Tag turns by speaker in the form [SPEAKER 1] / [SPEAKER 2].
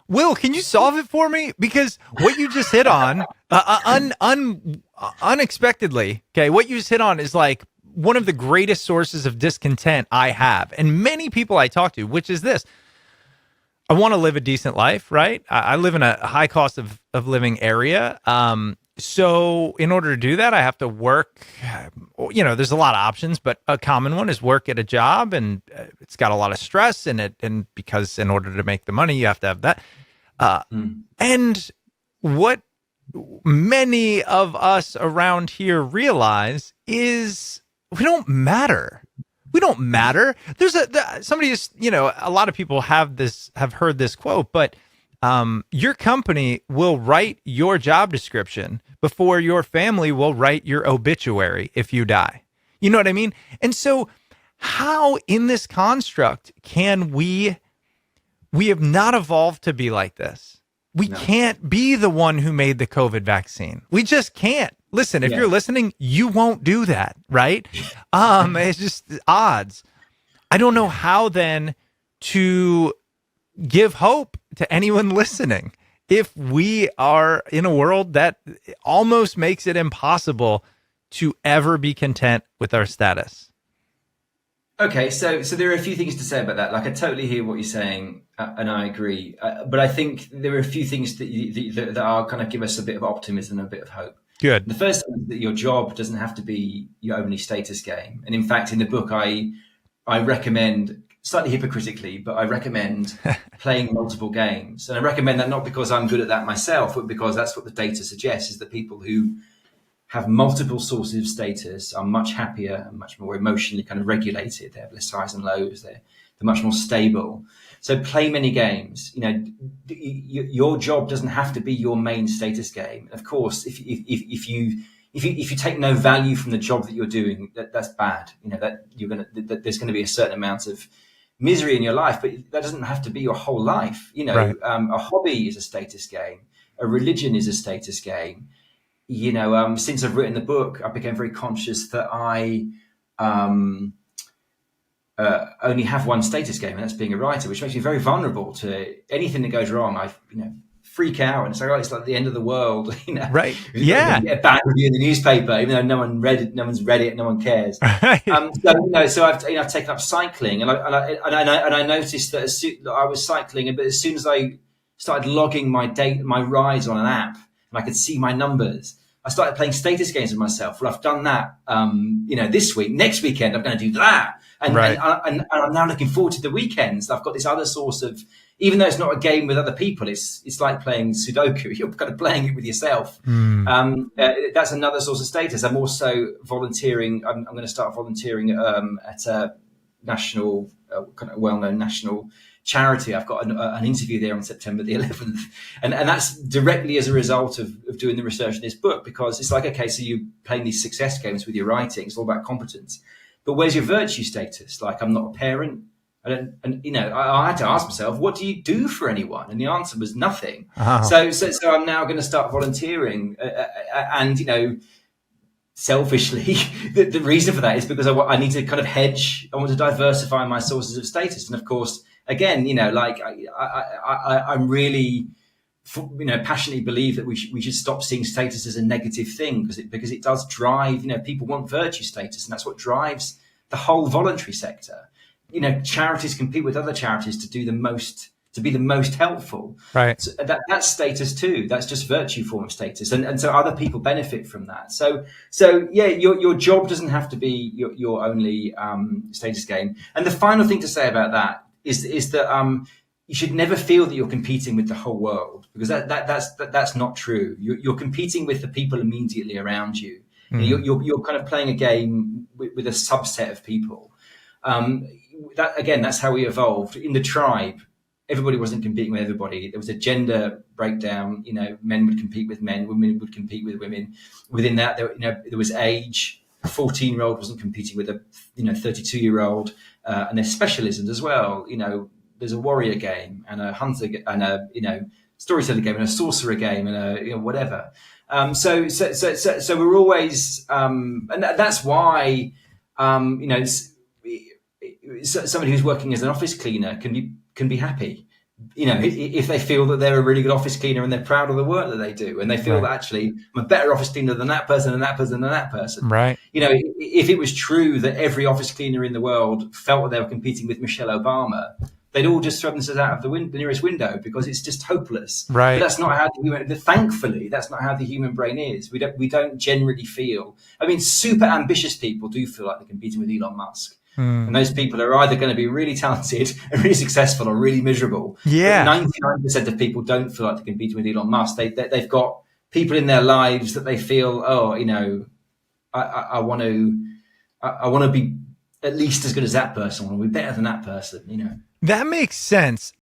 [SPEAKER 1] Will, can you solve it for me? Because what you just hit on, unexpectedly, okay, what you just hit on is like one of the greatest sources of discontent I have, and many people I talk to, which is this. I want to live a decent life, right? I live in a high cost of living area. So in order to do that, I have to work. There's a lot of options, but a common one is work at a job, and it's got a lot of stress in it. And because in order to make the money, you have to have that. And what many of us around here realize is we don't matter. We don't matter. There's somebody is, a lot of people have heard this quote, but your company will write your job description before your family will write your obituary if you die. You know what I mean? And so how in this construct can we have not evolved to be like this? We can't be the one who made the COVID vaccine. We just can't. Listen, if you're listening, you won't do that, right? It's just odds. I don't know how then to give hope to anyone listening if we are in a world that almost makes it impossible to ever be content with our status.
[SPEAKER 2] Okay, so there are a few things to say about that. Like, I totally hear what you're saying, and I agree. But I think there are a few things that are kind of give us a bit of optimism and a bit of hope.
[SPEAKER 1] Good.
[SPEAKER 2] The first thing is that your job doesn't have to be your only status game. And in fact, in the book, I recommend, slightly hypocritically, but I recommend playing multiple games. And I recommend that not because I'm good at that myself, but because that's what the data suggests, is that people who have multiple sources of status are much happier and much more emotionally kind of regulated. They have less highs and lows. They're much more stable. So play many games. Your job doesn't have to be your main status game. Of course, if you take no value from the job that you're doing, that's bad. That there's going to be a certain amount of misery in your life, but that doesn't have to be your whole life.
[SPEAKER 1] Right.
[SPEAKER 2] A hobby is a status game. A religion is a status game. Since I've written the book, I became very conscious that I only have one status game, and that's being a writer, which makes me very vulnerable to anything that goes wrong. I freak out and say, it's like the end of the world.
[SPEAKER 1] Right? Yeah.
[SPEAKER 2] A bad review in the newspaper, even though no one's read it, no one cares.
[SPEAKER 1] Right.
[SPEAKER 2] So I've taken up cycling, and I noticed that I was cycling, but as soon as I started logging my rides on an app, and I could see my numbers, I started playing status games with myself. Well, I've done that, this week. Next weekend, I'm going to do that. And I'm now looking forward to the weekends. I've got this other source of, even though it's not a game with other people, it's like playing Sudoku. You're kind of playing it with yourself. That's another source of status. I'm also volunteering. I'm going to start volunteering at a national, kind of well-known national charity. I've got an interview there on September the 11th. And that's directly as a result of doing the research in this book, because it's like, okay, so you're playing these success games with your writing. It's all about competence. But where's your virtue status? Like, I'm not a parent. I had to ask myself, what do you do for anyone? And the answer was nothing. So I'm now going to start volunteering. And selfishly, the reason for that is because I need to kind of hedge. I want to diversify my sources of status. And of course, again, I'm really, passionately believe that we should stop seeing status as a negative thing, because it does drive, people want virtue status, and that's what drives the whole voluntary sector. Charities compete with other charities to be the most helpful.
[SPEAKER 1] Right.
[SPEAKER 2] So that's status too. That's just virtue form of status. And so other people benefit from that. So yeah, your job doesn't have to be your only status game. And the final thing to say about that is that you should never feel that you're competing with the whole world, because that's not true. You're competing with the people immediately around you. You're kind of playing a game with a subset of people. That's how we evolved. In the tribe, everybody wasn't competing with everybody. There was a gender breakdown. Men would compete with men, women would compete with women. Within that, there was age. A 14-year-old wasn't competing with a 32-year-old, and there's specialisms as well. There's a warrior game and a hunter and a storyteller game and a sorcerer game and a whatever. So we're always, and that's why somebody who's working as an office cleaner can be happy. if they feel that they're a really good office cleaner and they're proud of the work that they do, and they feel
[SPEAKER 1] Right.
[SPEAKER 2] that actually I'm a better office cleaner than that person and that person and that person.
[SPEAKER 1] Right.
[SPEAKER 2] If it was true that every office cleaner in the world felt that they were competing with Michelle Obama, they'd all just throw themselves out of the nearest window, because it's just hopeless. But
[SPEAKER 1] Right.
[SPEAKER 2] that's not how thankfully, that's not how the human brain is. We don't generally feel. I mean, super ambitious people do feel like they're competing with Elon Musk. And those people are either going to be really talented and really successful or really miserable.
[SPEAKER 1] Yeah.
[SPEAKER 2] But 99% of people don't feel like they're competing with Elon Musk. They've got people in their lives that they feel, I want to be at least as good as that person. I want to be better than that person.
[SPEAKER 1] That makes sense.